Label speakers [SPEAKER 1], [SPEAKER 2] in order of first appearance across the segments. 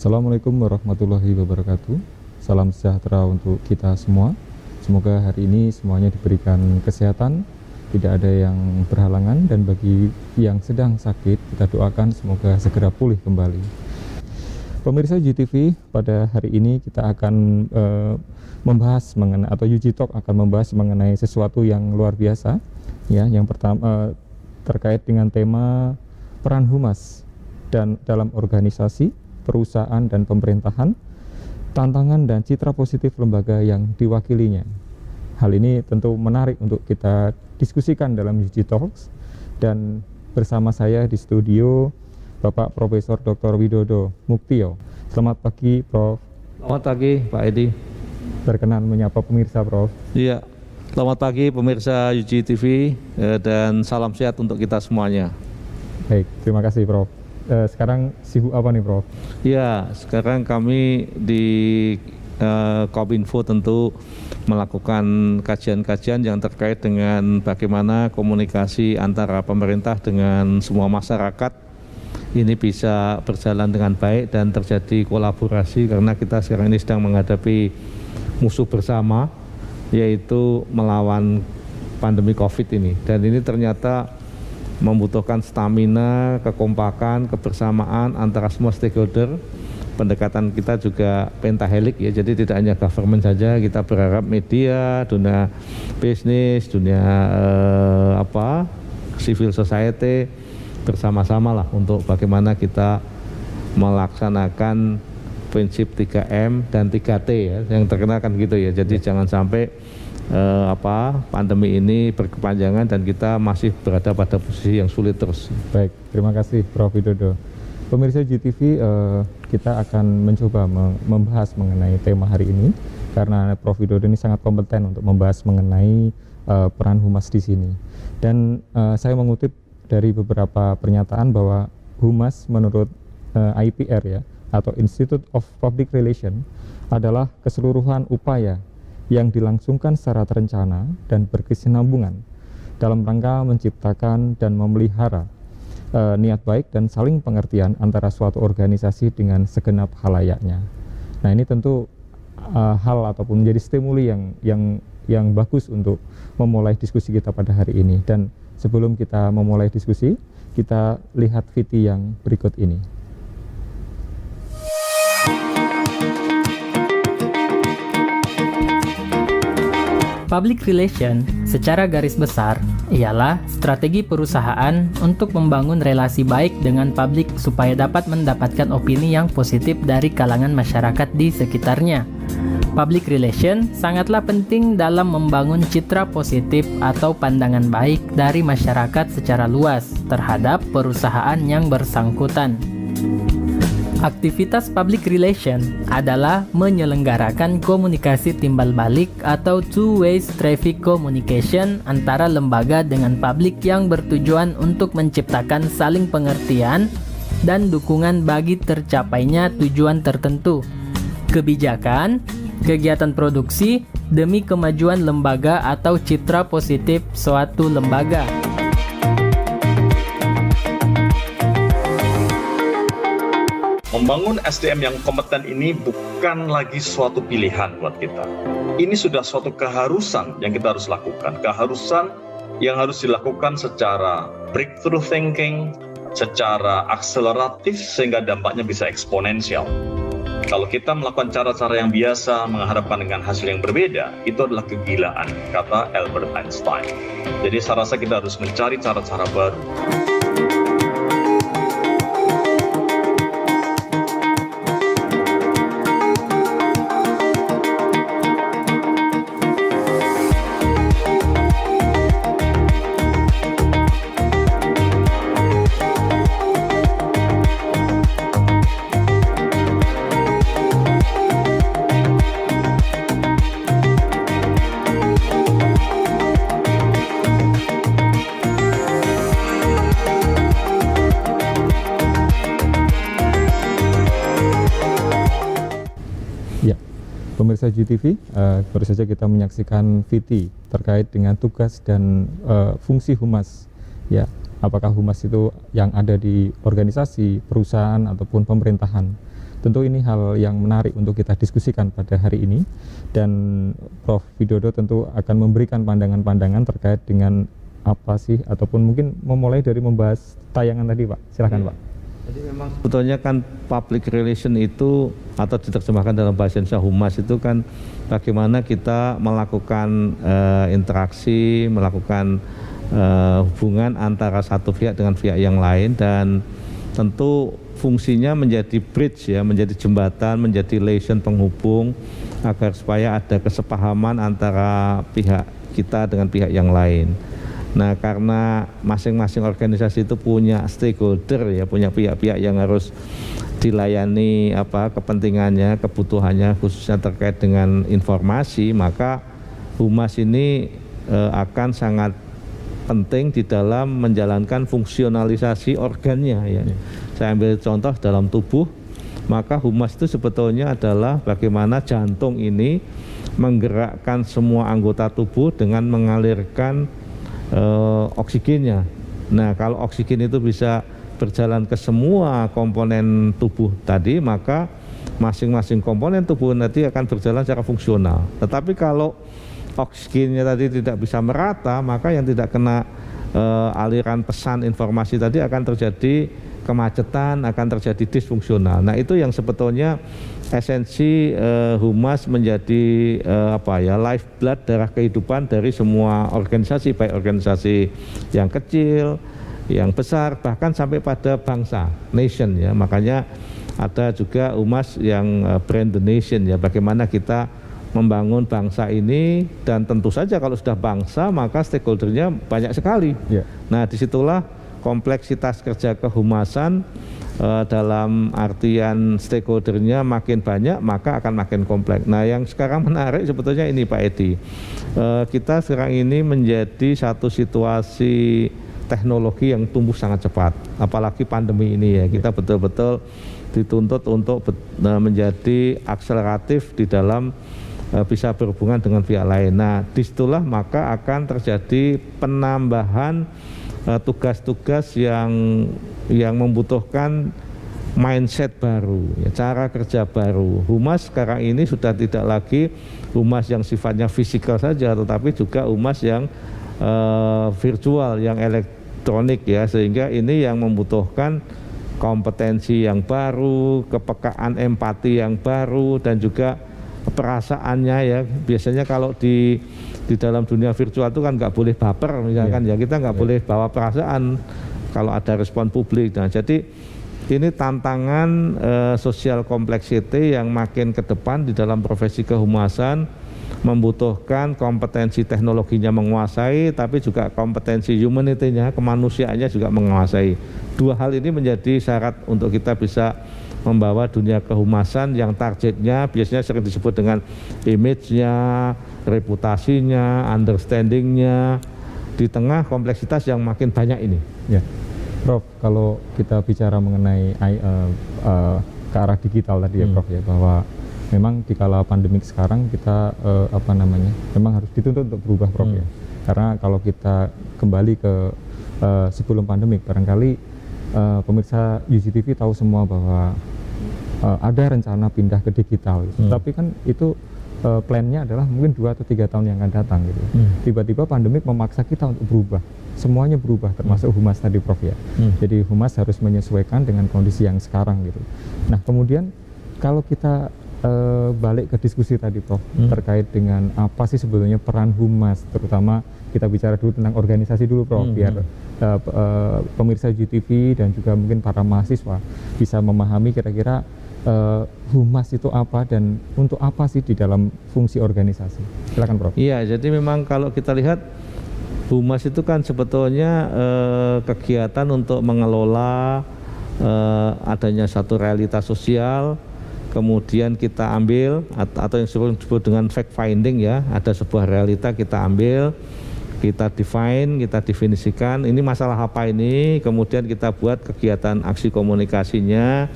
[SPEAKER 1] Assalamualaikum warahmatullahi wabarakatuh. Salam sejahtera untuk kita semua. Semoga hari ini semuanya diberikan kesehatan, tidak ada yang berhalangan, dan bagi yang sedang sakit, kita doakan semoga segera pulih kembali. Pemirsa UGTV, pada hari ini kita akan membahas mengenai, atau UG Talk akan membahas mengenai sesuatu yang luar biasa. Ya, yang pertama terkait dengan tema peran humas dan dalam organisasi, perusahaan dan pemerintahan, tantangan dan citra positif lembaga yang diwakilinya. Hal ini tentu menarik untuk kita diskusikan dalam UG Talks, dan bersama saya di studio Bapak Profesor Dr. Widodo Muktio. Selamat pagi, Prof.
[SPEAKER 2] Selamat pagi, Pak Edi.
[SPEAKER 1] Berkenan menyapa pemirsa, Prof.
[SPEAKER 2] Iya, selamat pagi pemirsa UGTV, dan salam sehat untuk kita semuanya.
[SPEAKER 1] Baik, terima kasih, Prof. Sekarang sibuk apa nih, Prof?
[SPEAKER 2] Ya, sekarang kami di Kominfo tentu melakukan kajian-kajian yang terkait dengan bagaimana komunikasi antara pemerintah dengan semua masyarakat ini bisa berjalan dengan baik dan terjadi kolaborasi, karena kita sekarang ini sedang menghadapi musuh bersama, yaitu melawan pandemi COVID ini. Dan ini ternyata membutuhkan stamina, kekompakan, kebersamaan antara semua stakeholder. Pendekatan kita juga pentahelik ya, jadi tidak hanya government saja. Kita berharap media, dunia bisnis, dunia civil society bersama-sama lah untuk bagaimana kita melaksanakan prinsip 3M dan 3T ya, yang terkenal kan gitu ya. Jadi jangan sampai pandemi ini berkepanjangan dan kita masih berada pada posisi yang sulit terus.
[SPEAKER 1] Baik, terima kasih Prof. Widodo. Pemirsa UGTV, kita akan mencoba membahas mengenai tema hari ini karena Prof. Widodo ini sangat kompeten untuk membahas mengenai peran humas di sini. Dan saya mengutip dari beberapa pernyataan bahwa humas menurut IPR ya, atau Institute of Public Relations, adalah keseluruhan upaya yang dilangsungkan secara terencana dan berkesinambungan dalam rangka menciptakan dan memelihara niat baik dan saling pengertian antara suatu organisasi dengan segenap halayaknya. Nah, ini tentu hal ataupun menjadi stimuli yang bagus untuk memulai diskusi kita pada hari ini. Dan sebelum kita memulai diskusi, kita lihat VT yang berikut ini.
[SPEAKER 3] Public relation secara garis besar ialah strategi perusahaan untuk membangun relasi baik dengan publik supaya dapat mendapatkan opini yang positif dari kalangan masyarakat di sekitarnya. Public relation sangatlah penting dalam membangun citra positif atau pandangan baik dari masyarakat secara luas terhadap perusahaan yang bersangkutan. Aktivitas public relation adalah menyelenggarakan komunikasi timbal balik atau two-way traffic communication antara lembaga dengan publik yang bertujuan untuk menciptakan saling pengertian dan dukungan bagi tercapainya tujuan tertentu. Kebijakan, kegiatan produksi demi kemajuan lembaga atau citra positif suatu lembaga.
[SPEAKER 4] Membangun SDM yang kompeten ini bukan lagi suatu pilihan buat kita. Ini sudah suatu keharusan yang kita harus lakukan. Keharusan yang harus dilakukan secara breakthrough thinking, secara akseleratif sehingga dampaknya bisa eksponensial. Kalau kita melakukan cara-cara yang biasa mengharapkan dengan hasil yang berbeda, itu adalah kegilaan, kata Albert Einstein. Jadi saya rasa kita harus mencari cara-cara baru.
[SPEAKER 1] Pemirsa UGTV, baru saja kita menyaksikan VT terkait dengan tugas dan fungsi humas. Ya, apakah humas itu yang ada di organisasi, perusahaan ataupun pemerintahan. Tentu ini hal yang menarik untuk kita diskusikan pada hari ini, dan Prof. Widodo tentu akan memberikan pandangan-pandangan terkait dengan apa sih, ataupun mungkin memulai dari membahas tayangan tadi, Pak. Silakan, Pak.
[SPEAKER 2] Jadi memang sebetulnya kan public relation itu, atau diterjemahkan dalam bahasa Indonesia humas itu kan bagaimana kita melakukan interaksi, melakukan hubungan antara satu pihak dengan pihak yang lain, dan tentu fungsinya menjadi bridge ya, menjadi jembatan, menjadi liaison penghubung agar supaya ada kesepahaman antara pihak kita dengan pihak yang lain. Nah, karena masing-masing organisasi itu punya stakeholder ya, punya pihak-pihak yang harus dilayani kepentingannya, kebutuhannya khususnya terkait dengan informasi, maka humas ini akan sangat penting di dalam menjalankan fungsionalisasi organnya ya. Saya ambil contoh dalam tubuh, maka humas itu sebetulnya adalah bagaimana jantung ini menggerakkan semua anggota tubuh dengan mengalirkan oksigennya. Nah, kalau oksigen itu bisa berjalan ke semua komponen tubuh tadi, maka masing-masing komponen tubuh nanti akan berjalan secara fungsional. Tetapi kalau oksigennya tadi tidak bisa merata, maka yang tidak kena aliran pesan informasi tadi akan terjadi kemacetan, akan terjadi disfungsional. Nah, itu yang sebetulnya esensi humas menjadi lifeblood, darah kehidupan dari semua organisasi, baik organisasi yang kecil, yang besar, bahkan sampai pada bangsa, nation ya. Makanya ada juga humas yang brand the nation ya, bagaimana kita membangun bangsa ini, dan tentu saja kalau sudah bangsa maka stakeholdernya banyak sekali. Nah, disitulah kompleksitas kerja kehumasan dalam artian stakeholdernya makin banyak, maka akan makin kompleks. Nah, yang sekarang menarik sebetulnya ini Pak Edi, kita sekarang ini menjadi satu situasi teknologi yang tumbuh sangat cepat, apalagi pandemi ini ya, kita betul-betul dituntut untuk menjadi akseleratif di dalam bisa berhubungan dengan pihak lain. Nah, disitulah maka akan terjadi penambahan tugas-tugas yang membutuhkan mindset baru, ya, cara kerja baru. Humas sekarang ini sudah tidak lagi humas yang sifatnya fisikal saja, tetapi juga humas yang virtual, yang elektronik ya, sehingga ini yang membutuhkan kompetensi yang baru, kepekaan empati yang baru, dan juga perasaannya ya. Biasanya kalau di dalam dunia virtual itu kan nggak boleh baper misalkan ya, kita nggak boleh bawa perasaan kalau ada respon publik. Nah, jadi ini tantangan social complexity yang makin ke depan di dalam profesi kehumasan, membutuhkan kompetensi teknologinya menguasai, tapi juga kompetensi humanity-nya, kemanusiaannya juga menguasai. Dua hal ini menjadi syarat untuk kita bisa membawa dunia kehumasan yang targetnya biasanya sering disebut dengan image-nya, reputasinya, understanding-nya, di tengah kompleksitas yang makin banyak ini.
[SPEAKER 1] Ya, Prof, kalau kita bicara mengenai ke arah digital tadi ya Prof ya, bahwa memang di kala pandemik sekarang kita memang harus dituntut untuk berubah Prof ya. Karena kalau kita kembali ke sebelum pandemik, barangkali pemirsa UCTV tahu semua bahwa ada rencana pindah ke digital, tapi kan itu plannya adalah mungkin 2 atau 3 tahun yang akan datang gitu. Tiba-tiba pandemik memaksa kita untuk berubah, semuanya berubah, termasuk humas tadi Prof ya. Jadi humas harus menyesuaikan dengan kondisi yang sekarang gitu. Nah, kemudian kalau kita balik ke diskusi tadi Prof, terkait dengan apa sih sebetulnya peran humas, terutama kita bicara dulu tentang organisasi dulu Prof, biar pemirsa UCTV dan juga mungkin para mahasiswa bisa memahami kira-kira humas itu apa dan untuk apa sih di dalam fungsi organisasi. Silakan Prof.
[SPEAKER 2] Iya, jadi memang kalau kita lihat humas itu kan sebetulnya kegiatan untuk mengelola adanya satu realitas sosial, kemudian kita ambil atau yang disebut dengan fact finding ya, ada sebuah realita kita ambil, kita define, kita definisikan ini masalah apa ini, kemudian kita buat kegiatan aksi komunikasinya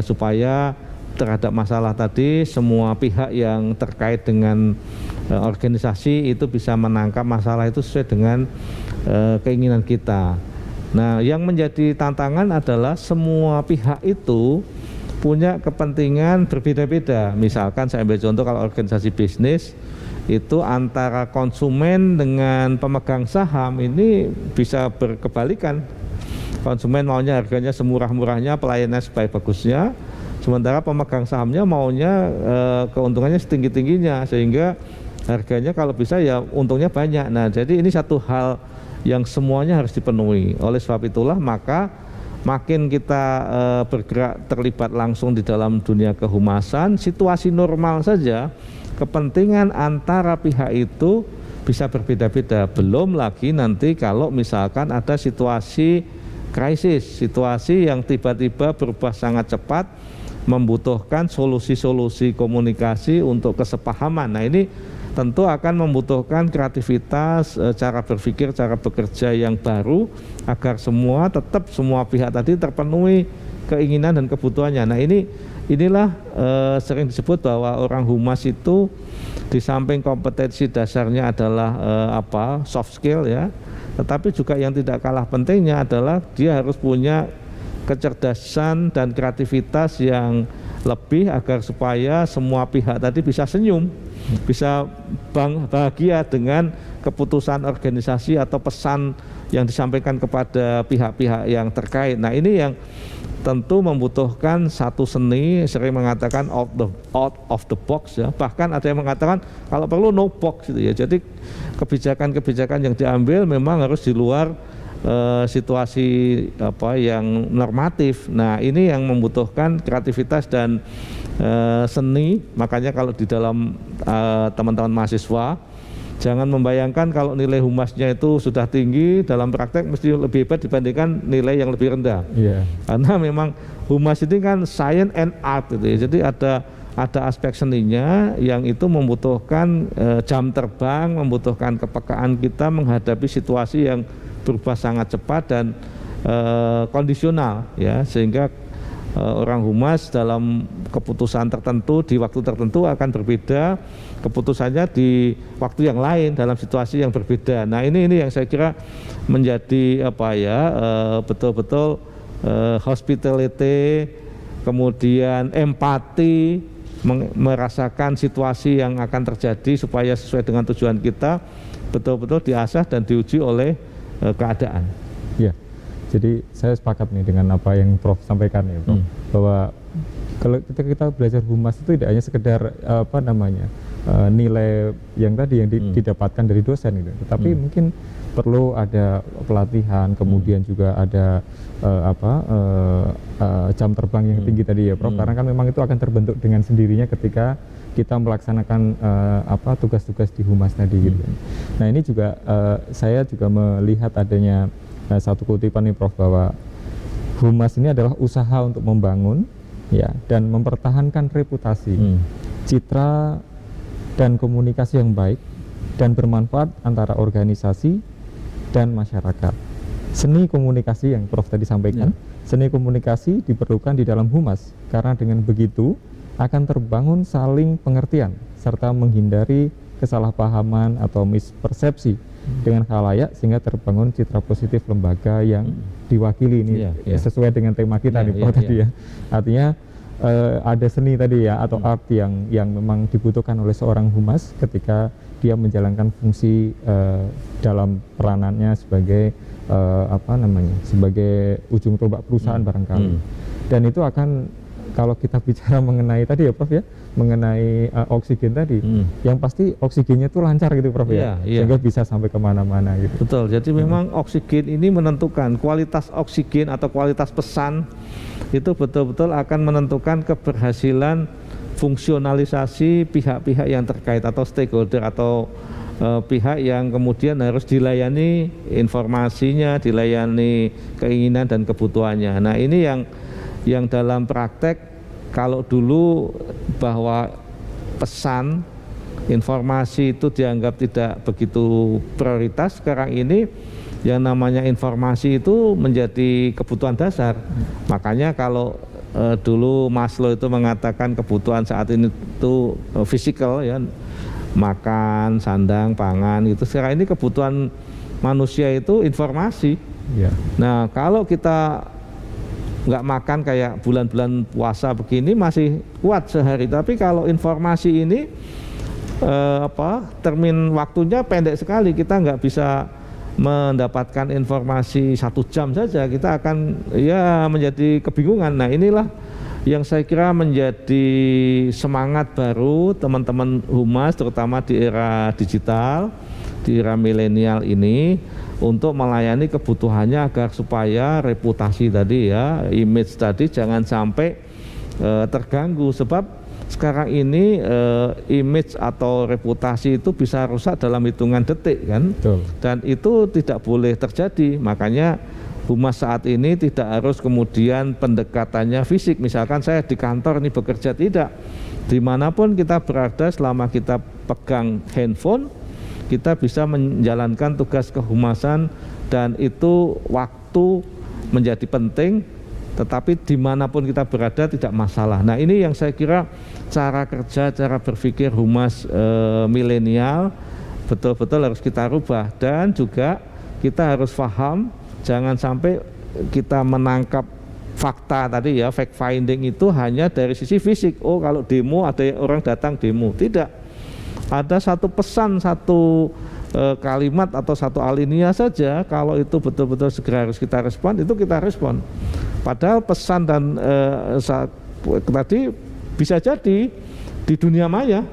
[SPEAKER 2] supaya terhadap masalah tadi semua pihak yang terkait dengan organisasi itu bisa menangkap masalah itu sesuai dengan keinginan kita. Nah, yang menjadi tantangan adalah semua pihak itu punya kepentingan berbeda-beda. Misalkan saya ambil contoh kalau organisasi bisnis itu antara konsumen dengan pemegang saham ini bisa berkebalikan. Konsumen maunya harganya semurah-murahnya, pelayanannya sebaik-bagusnya, sementara pemegang sahamnya maunya keuntungannya setinggi-tingginya, sehingga harganya kalau bisa ya untungnya banyak. Nah, jadi ini satu hal yang semuanya harus dipenuhi. Oleh sebab itulah maka makin kita bergerak terlibat langsung di dalam dunia kehumasan, situasi normal saja kepentingan antara pihak itu bisa berbeda-beda. Belum lagi nanti kalau misalkan ada situasi krisis, situasi yang tiba-tiba berubah sangat cepat, membutuhkan solusi-solusi komunikasi untuk kesepahaman. Nah, ini tentu akan membutuhkan kreativitas, cara berpikir, cara bekerja yang baru agar semua pihak tadi terpenuhi keinginan dan kebutuhannya. Nah, inilah sering disebut bahwa orang humas itu di samping kompetensi dasarnya adalah soft skill ya, tetapi juga yang tidak kalah pentingnya adalah dia harus punya kecerdasan dan kreativitas yang lebih agar supaya semua pihak tadi bisa senyum, bisa bahagia dengan keputusan organisasi atau pesan yang disampaikan kepada pihak-pihak yang terkait. Nah, ini yang tentu membutuhkan satu seni, sering mengatakan out of the box ya. Bahkan ada yang mengatakan kalau perlu no box gitu ya. Jadi kebijakan-kebijakan yang diambil memang harus di luar situasi yang normatif. Nah, ini yang membutuhkan kreativitas dan seni. Makanya kalau di dalam teman-teman mahasiswa jangan membayangkan kalau nilai humasnya itu sudah tinggi, dalam praktek mesti lebih hebat dibandingkan nilai yang lebih rendah. Yeah. Karena memang humas ini kan science and art gitu ya. Jadi ada aspek seninya yang itu membutuhkan jam terbang, membutuhkan kepekaan kita menghadapi situasi yang berubah sangat cepat dan kondisional ya, sehingga orang humas dalam keputusan tertentu di waktu tertentu akan berbeda keputusannya di waktu yang lain dalam situasi yang berbeda. Nah, ini yang saya kira menjadi betul-betul hospitality, kemudian empati, merasakan situasi yang akan terjadi supaya sesuai dengan tujuan kita, betul-betul diasah dan diuji oleh keadaan.
[SPEAKER 1] Ya, jadi saya sepakat nih dengan apa yang Prof sampaikan ya, Prof, bahwa kalau kita belajar humas itu tidak hanya sekedar nilai yang tadi yang didapatkan dari dosen gitu, tetapi mungkin perlu ada pelatihan, kemudian juga ada jam terbang yang tinggi tadi ya, Prof, karena kan memang itu akan terbentuk dengan sendirinya ketika kita melaksanakan tugas-tugas di humas tadi gitu. Nah, ini juga saya juga melihat adanya satu kutipan nih, Prof, bahwa humas ini adalah usaha untuk membangun ya dan mempertahankan reputasi, citra dan komunikasi yang baik dan bermanfaat antara organisasi dan masyarakat. Seni komunikasi yang Prof tadi sampaikan, seni komunikasi diperlukan di dalam humas karena dengan begitu akan terbangun saling pengertian serta menghindari kesalahpahaman atau mispersepsi dengan khalayak sehingga terbangun citra positif lembaga yang diwakili ini sesuai dengan tema kita nih Prof tadi ya. Artinya ada seni tadi ya atau art yang memang dibutuhkan oleh seorang humas ketika dia menjalankan fungsi dalam peranannya sebagai sebagai ujung tombak perusahaan barangkali. Dan itu akan, kalau kita bicara mengenai tadi ya Prof ya, mengenai oksigen tadi, yang pasti oksigennya itu lancar gitu Prof ya, sehingga bisa sampai kemana-mana gitu.
[SPEAKER 2] Betul, jadi memang oksigen ini menentukan kualitas oksigen atau kualitas pesan itu betul-betul akan menentukan keberhasilan fungsionalisasi pihak-pihak yang terkait atau stakeholder atau pihak yang kemudian harus dilayani informasinya, dilayani keinginan dan kebutuhannya. Nah, ini yang dalam praktek, kalau dulu bahwa pesan informasi itu dianggap tidak begitu prioritas, sekarang ini yang namanya informasi itu menjadi kebutuhan dasar. Makanya kalau dulu Maslow itu mengatakan kebutuhan saat ini itu fisikal ya, makan, sandang, pangan gitu. Sekarang ini kebutuhan manusia itu informasi. Nah, kalau kita nggak makan kayak bulan-bulan puasa begini masih kuat sehari. Tapi kalau informasi ini termin waktunya pendek sekali, kita nggak bisa mendapatkan informasi 1 jam saja, kita akan ya menjadi kebingungan. Nah, inilah yang saya kira menjadi semangat baru teman-teman humas, terutama di era digital, di era milenial ini, untuk melayani kebutuhannya agar supaya reputasi tadi ya, image tadi jangan sampai terganggu. Sebab sekarang ini image atau reputasi itu bisa rusak dalam hitungan detik kan.
[SPEAKER 1] Betul.
[SPEAKER 2] Dan itu tidak boleh terjadi. Makanya humas saat ini tidak harus kemudian pendekatannya fisik. Misalkan saya di kantor ini bekerja, tidak. Dimanapun kita berada, selama kita pegang handphone, kita bisa menjalankan tugas kehumasan, dan itu waktu menjadi penting. Tetapi dimanapun kita berada tidak masalah. Nah, ini yang saya kira cara kerja, cara berpikir humas milenial betul-betul harus kita rubah. Dan juga kita harus paham, jangan sampai kita menangkap fakta tadi ya, fact finding itu hanya dari sisi fisik. Oh, kalau demo ada orang datang demo. Tidak. Ada satu pesan, satu kalimat atau satu alinea saja, kalau itu betul-betul segera harus kita respon, itu kita respon. Padahal pesan dan tadi bisa jadi di dunia maya,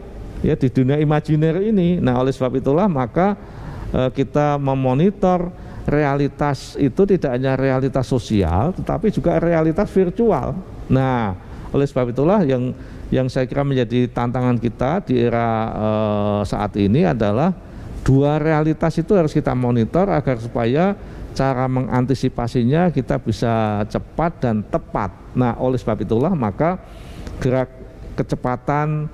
[SPEAKER 2] ya, di dunia imajiner ini. Nah, oleh sebab itulah maka kita memonitor realitas itu tidak hanya realitas sosial, tetapi juga realitas virtual. Nah, oleh sebab itulah yang saya kira menjadi tantangan kita di era saat ini adalah dua realitas itu harus kita monitor agar supaya cara mengantisipasinya kita bisa cepat dan tepat. Nah, oleh sebab itulah maka gerak kecepatan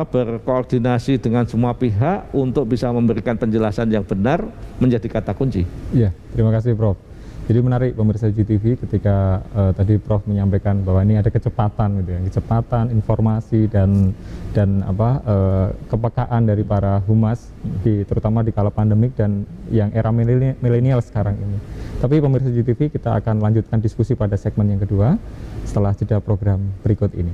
[SPEAKER 2] berkoordinasi dengan semua pihak untuk bisa memberikan penjelasan yang benar menjadi kata kunci.
[SPEAKER 1] Iya, terima kasih Prof. Jadi menarik pemirsa GTV ketika tadi Prof menyampaikan bahwa ini ada kecepatan gitu ya, kecepatan informasi dan kepekaan dari para humas terutama di kala pandemik dan yang era milenial sekarang ini. Tapi pemirsa GTV, kita akan lanjutkan diskusi pada segmen yang kedua setelah jeda program berikut ini.